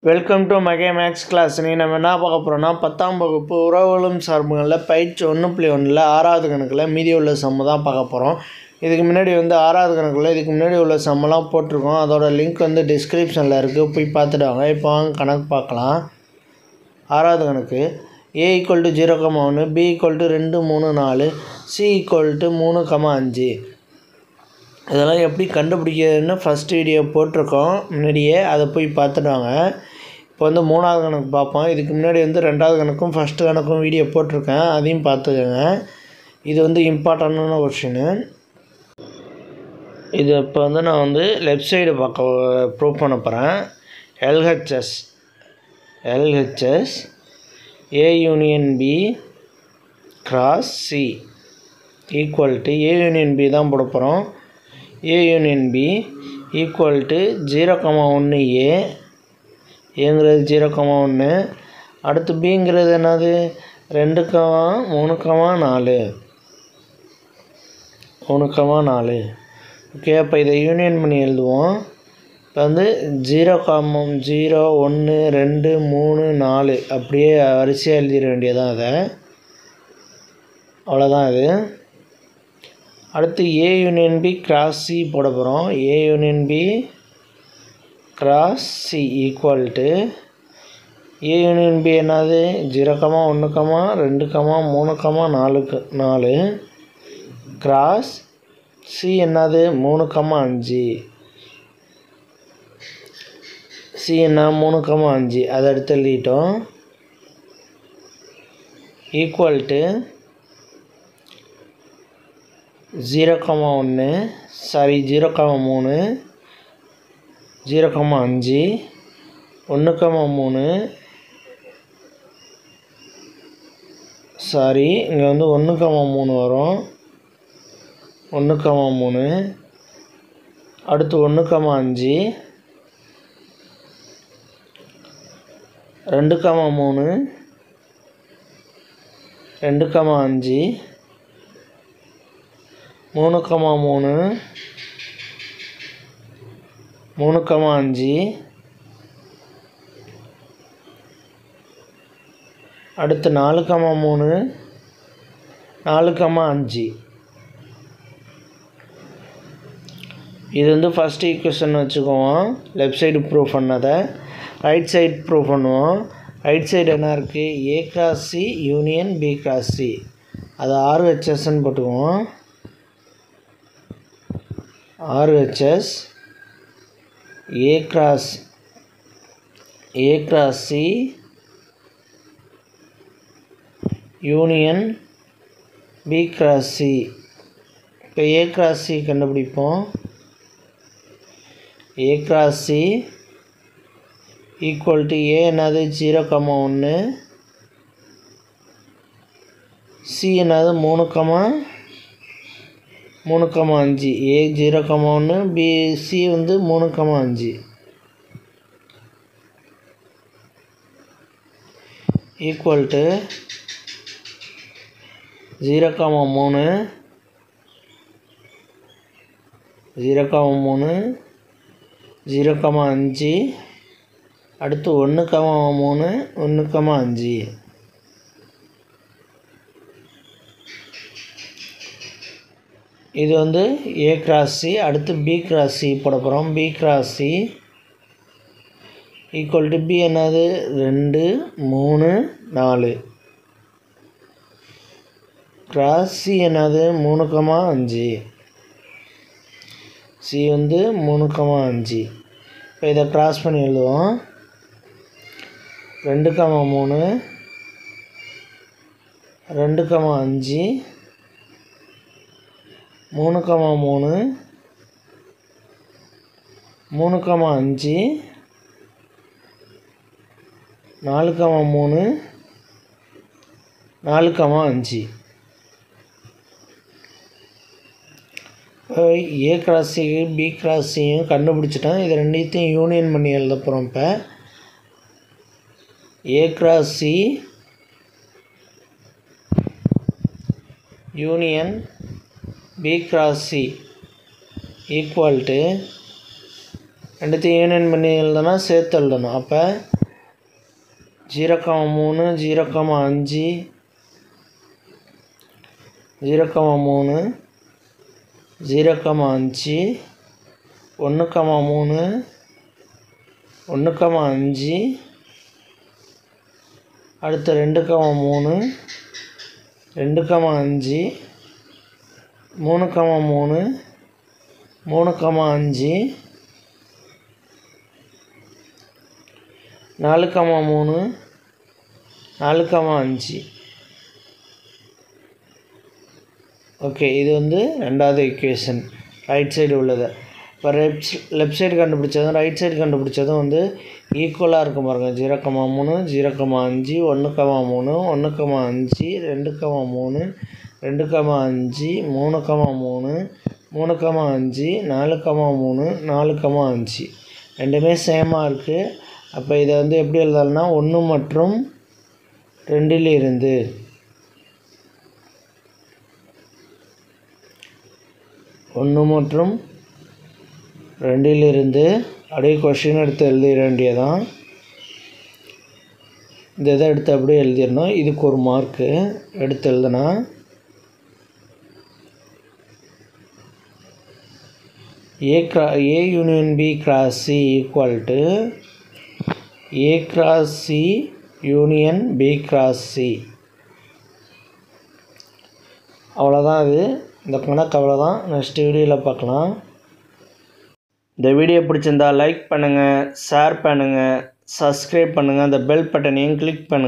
Welcome to மகே maths class. நீ நம்ம என்ன பார்க்க போகிறோம்னா 10ஆம் வகுப்பு உறவுகளும் சார்புகளில் பயிற்சி 1.1 6வது கணக்கில் மீதி உள்ள சம்மு தான் பார்க்க போகிறோம். இதுக்கு முன்னாடி 6வது கணக்கில் இதுக்கு முன்னாடி உள்ள சம்மெல்லாம் போட்டிருக்கோம். அதோட லிங்க் டிஸ்கிரிப்ஷனில் இருக்குது, போய் பார்த்துட்டு வாங்க. இப்போ வாங்க கணக்கு பார்க்கலாம். 6வது கணக்கு a = 0,1, b = 2, 3, 4, c = 3,5. இதெல்லாம் எப்படி கண்டுபிடிக்கிறதுன்னு ஃபஸ்ட் வீடியோ போட்டிருக்கோம் முன்னாடியே, அதை போய் பார்த்துட்டு வாங்க. இப்போ 3வது கணக்கு பார்ப்போம். இதுக்கு முன்னாடி 2வது கணக்கும் ஃபஸ்ட்டு கணக்கும் வீடியோ போட்டிருக்கேன், அதையும் பார்த்துக்கோங்க. இது இம்பார்ட்டண்டான கொஷின்னு. இது இப்போ நான் லெஃப்ட் சைடு ப்ரூவ் பண்ண போகிறேன். LHS A union B cross C equal to A union B தான் போட போகிறோம். A union B equal to 0,1 ஏங்கிறது 0,1, அடுத்து பிங்கிறது என்னது 2,3,4. ஓகே, அப்போ இதை யூனியன் பண்ணி எழுதுவோம். இப்போ 0, 1, 2, 3, 4 அப்படியே வரிசையாக எழுதிட வேண்டியதான். அதை அவ்வளோதான். இது அடுத்து A union B cross C போட போகிறோம். A union B cross C equal to A union B என்னது 0,1, 2, 3, 4 cross C என்னது 3,5. C என்ன 3,5, அதை எடுத்து எழுதிட்டோம். ஈக்குவல் டு 0,1 சாரி 0,3, 0,5, 1,3 சாரி இங்கே 1,3 வரும். 1,3 அடுத்து 1,5, 2,3, 2,5, 3,3, 3,5 அடுத்து 4,3, 4,5. இது ஃபஸ்ட் ஈக்குவேஷன் வச்சுக்குவோம். லெஃப்ட் சைடு ப்ரூவ் பண்ணதை ரைட் சைடு ப்ரூவ் பண்ணுவோம். ரைட் சைடு என்ன இருக்குது, A cross C union B cross C, அது RHSன்னு போட்டுக்குவோம். RHS A cross C union B cross C. இப்போ A cross C கண்டுபிடிப்போம். A cross C equal to A என்னது 0,1, C என்னது 3,5. A 0,1, B C 3,5 equal to 0,3, 0,5 அடுத்து 1,3, 1,5. இது A cross C. அடுத்து B cross C போட போகிறோம். B cross C equal to B என்னது 2, 3, 4 cross C என்னது 3,5. C 3,5. இப்போ இதை கிராஸ் பண்ணி எழுதுவோம். 2,3, 2,5, 3,3, 3,5, 4,3, 4,5. A cross C B cross Cயும் கண்டுபிடிச்சிட்டோம். இது ரெண்டையும் யூனியன் பண்ணி எழுத போகிறோம். இப்போ A cross C union B cross C equal to ரெண்டுத்தையும் யூனியன் பண்ணி எழுதனா சேர்த்து எழுதணும். அப்போ 0,3 0,5 0,3 0,5 1,3 1,5 அடுத்து 2,3 2,5 3,3 3,5 4,3 4,5. ஓகே, இது வந்து ரெண்டாவது ஈக்குவேஷன் ரைட் சைடு உள்ளது. இப்போ லெஃப்ட் சைடு கண்டுபிடிச்சதும் ரைட் சைடு கண்டுபிடிச்சதும் வந்து ஈக்குவலாக இருக்கும் பாருங்கள். 0,3 0,5 1,3 1,5 2,3 2,5 3,3 3,5 4,3 4,5 ரெண்டுமே சேமாக இருக்குது. அப்போ இதை வந்து எப்படி எழுதலாம்னா 1 மற்றும் 2 1 மற்றும் 2 அப்படியே கொஸ்டின் எடுத்து எழுதிட வேண்டியதான். இந்த இதை எடுத்து அப்படியே எழுதிடணும். இதுக்கு ஒரு மார்க்கு எடுத்து எழுதுனா A union B cross C equal to A cross C union B cross C. அவ்வளோதான். இது இந்த கணக்கு அவ்வளோதான். நெக்ஸ்ட் வீடியோவில் பார்க்கலாம். இந்த வீடியோ பிடிச்சிருந்தா லைக் பண்ணுங்கள், ஷேர் பண்ணுங்கள், சப்ஸ்கிரைப் பண்ணுங்கள், அந்த பெல் பட்டனையும் கிளிக் பண்ணுங்கள்.